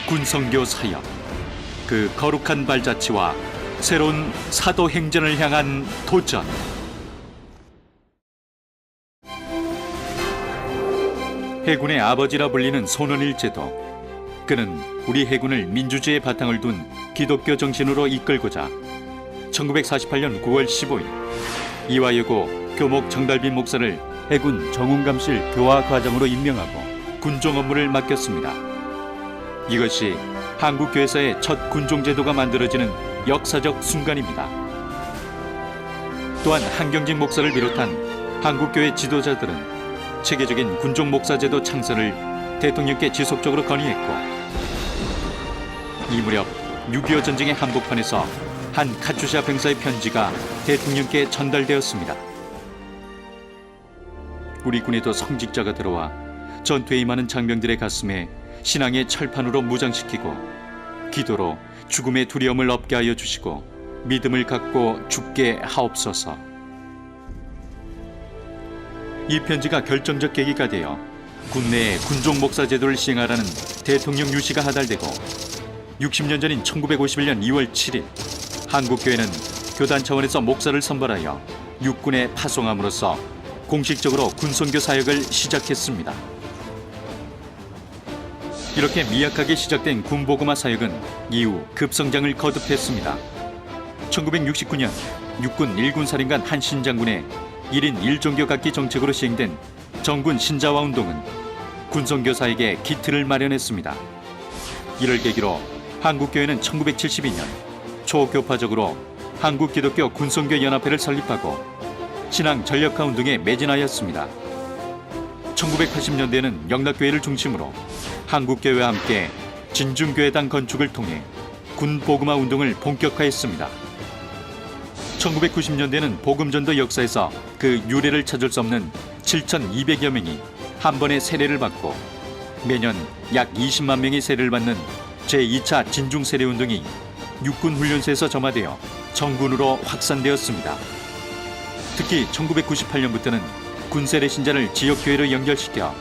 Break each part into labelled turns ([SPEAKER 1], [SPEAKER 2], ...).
[SPEAKER 1] 군성교 사역, 그 거룩한 발자취와 새로운 사도 행전을 향한 도전. 해군의 아버지라 불리는 손원일제도 그는 우리 해군을 민주주의의 바탕을 둔 기독교 정신으로 이끌고자 1948년 9월 15일 이화여고 교목 정달빈 목사를 해군 정훈감실 교화 과장으로 임명하고 군종 업무를 맡겼습니다. 이것이 한국교회사의 첫 군종제도가 만들어지는 역사적 순간입니다. 또한 한경직 목사를 비롯한 한국교회 지도자들은 체계적인 군종 목사제도 창설을 대통령께 지속적으로 건의했고, 이 무렵 6.25 전쟁의 한복판에서 한 카투샤 병사의 편지가 대통령께 전달되었습니다. 우리 군에도 성직자가 들어와 전투에 임하는 장병들의 가슴에 신앙의 철판으로 무장시키고 기도로 죽음의 두려움을 없게 하여 주시고 믿음을 갖고 죽게 하옵소서. 이 편지가 결정적 계기가 되어 군내에 군종 목사 제도를 시행하라는 대통령 유시가 하달되고 60년 전인 1951년 2월 7일 한국교회는 교단 차원에서 목사를 선발하여 육군에 파송함으로써 공식적으로 군선교 사역을 시작했습니다. 이렇게 미약하게 시작된 군복음화 사역은 이후 급성장을 거듭했습니다. 1969년 육군 1군 사령관 한신 장군의 1인 1종교 갖기 정책으로 시행된 정군 신자화 운동은 군선교 사역에 기틀을 마련했습니다. 이를 계기로 한국교회는 1972년 초교파적으로 한국기독교 군선교 연합회를 설립하고 신앙 전력화 운동에 매진하였습니다. 1980년대에는 영락교회를 중심으로 한국교회와 함께 진중교회당 건축을 통해 군복음화 운동을 본격화했습니다. 1990년대에는 복음전도 역사에서 그 유래를 찾을 수 없는 7,200여 명이 한 번에 세례를 받고 매년 약 20만 명이 세례를 받는 제2차 진중세례운동이 육군훈련소에서 점화되어 정군으로 확산되었습니다. 특히 1998년부터는 군세례 신자를 지역교회로 연결시켜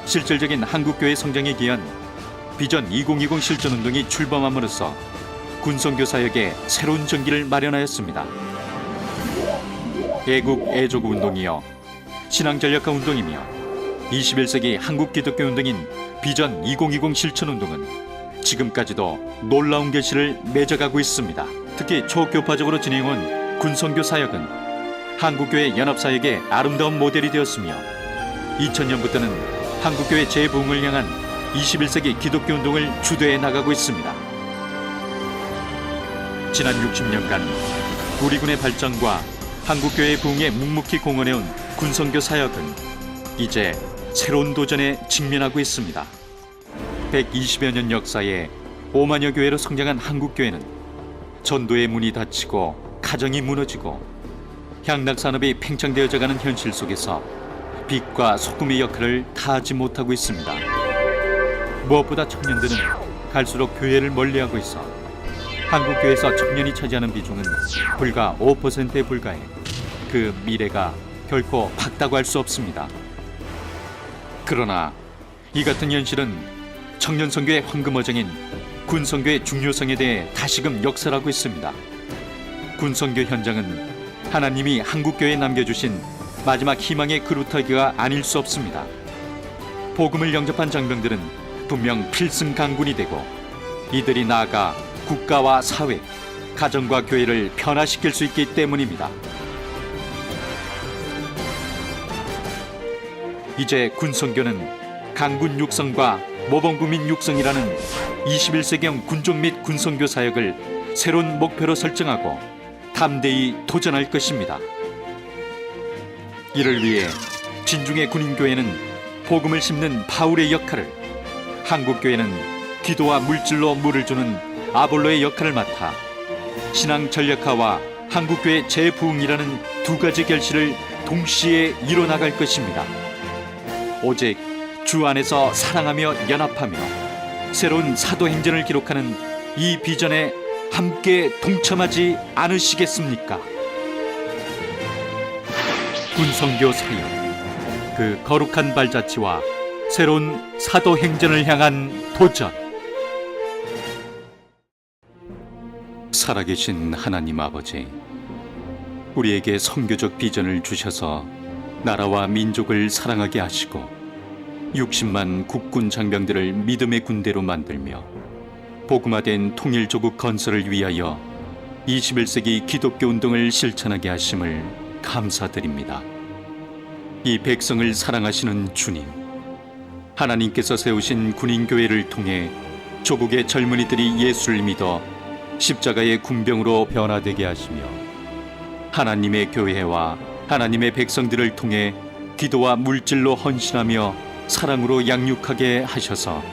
[SPEAKER 1] 실질적인 한국교회 성장에 기한 비전 2020 실전운동이 출범함으로써 군선교 사역에 새로운 전기를 마련하였습니다. 애국 애조국 운동이여 신앙 전력화 운동이며 21세기 한국 기독교 운동인 비전 2020 실천운동은 지금까지도 놀라운 결실을 맺어가고 있습니다. 특히 초교파적으로 진행한 군선교 사역은 한국교회 연합사역의 아름다운 모델이 되었으며 2000년부터는 한국교회 재부흥을 향한 21세기 기독교 운동을 주도해 나가고 있습니다. 지난 60년간 우리 군의 발전과 한국교회의 부흥에 묵묵히 공헌해온 군선교 사역은 이제 새로운 도전에 직면하고 있습니다. 120여 년 역사에 5만여 교회로 성장한 한국교회는 전도의 문이 닫히고 가정이 무너지고 향락산업이 팽창되어져가는 현실 속에서 빛과 소금의 역할을 다하지 못하고 있습니다. 무엇보다 청년들은 갈수록 교회를 멀리하고 있어 한국교회에서 청년이 차지하는 비중은 불과 5%에 불과해 그 미래가 결코 밝다고 할 수 없습니다. 그러나 이 같은 현실은 청년 선교의 황금어장인 군선교의 중요성에 대해 다시금 역설하고 있습니다. 군선교 현장은 하나님이 한국교회에 남겨주신 마지막 희망의 그루터기가 아닐 수 없습니다. 복음을 영접한 장병들은 분명 필승 강군이 되고 이들이 나아가 국가와 사회, 가정과 교회를 변화시킬 수 있기 때문입니다. 이제 군선교는 강군 육성과 모범국민 육성이라는 21세기형 군종 및 군선교 사역을 새로운 목표로 설정하고 담대히 도전할 것입니다. 이를 위해 진중의 군인교회는 복음을 심는 바울의 역할을, 한국교회는 기도와 물질로 물을 주는 아볼로의 역할을 맡아 신앙 전력화와 한국교회 재부흥이라는 두 가지 결실을 동시에 이뤄나갈 것입니다. 오직 주 안에서 사랑하며 연합하며 새로운 사도행전을 기록하는 이 비전에 함께 동참하지 않으시겠습니까? 군선교 사역, 그 거룩한 발자취와 새로운 사도행전을 향한 도전. 살아계신 하나님 아버지, 우리에게 선교적 비전을 주셔서 나라와 민족을 사랑하게 하시고 60만 국군 장병들을 믿음의 군대로 만들며 복음화된 통일조국 건설을 위하여 21세기 기독교 운동을 실천하게 하심을 감사드립니다. 이 백성을 사랑하시는 주님, 하나님께서 세우신 군인교회를 통해 조국의 젊은이들이 예수를 믿어 십자가의 군병으로 변화되게 하시며 하나님의 교회와 하나님의 백성들을 통해 기도와 물질로 헌신하며 사랑으로 양육하게 하셔서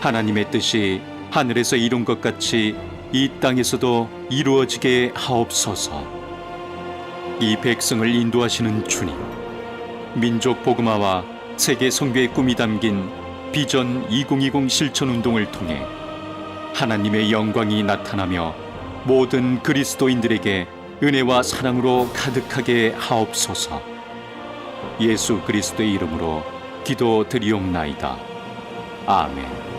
[SPEAKER 1] 하나님의 뜻이 하늘에서 이룬 것 같이 이 땅에서도 이루어지게 하옵소서. 이 백성을 인도하시는 주님, 민족 복음화와 세계 선교의 꿈이 담긴 비전 2020 실천 운동을 통해 하나님의 영광이 나타나며 모든 그리스도인들에게 은혜와 사랑으로 가득하게 하옵소서. 예수 그리스도의 이름으로 기도드리옵나이다. 아멘.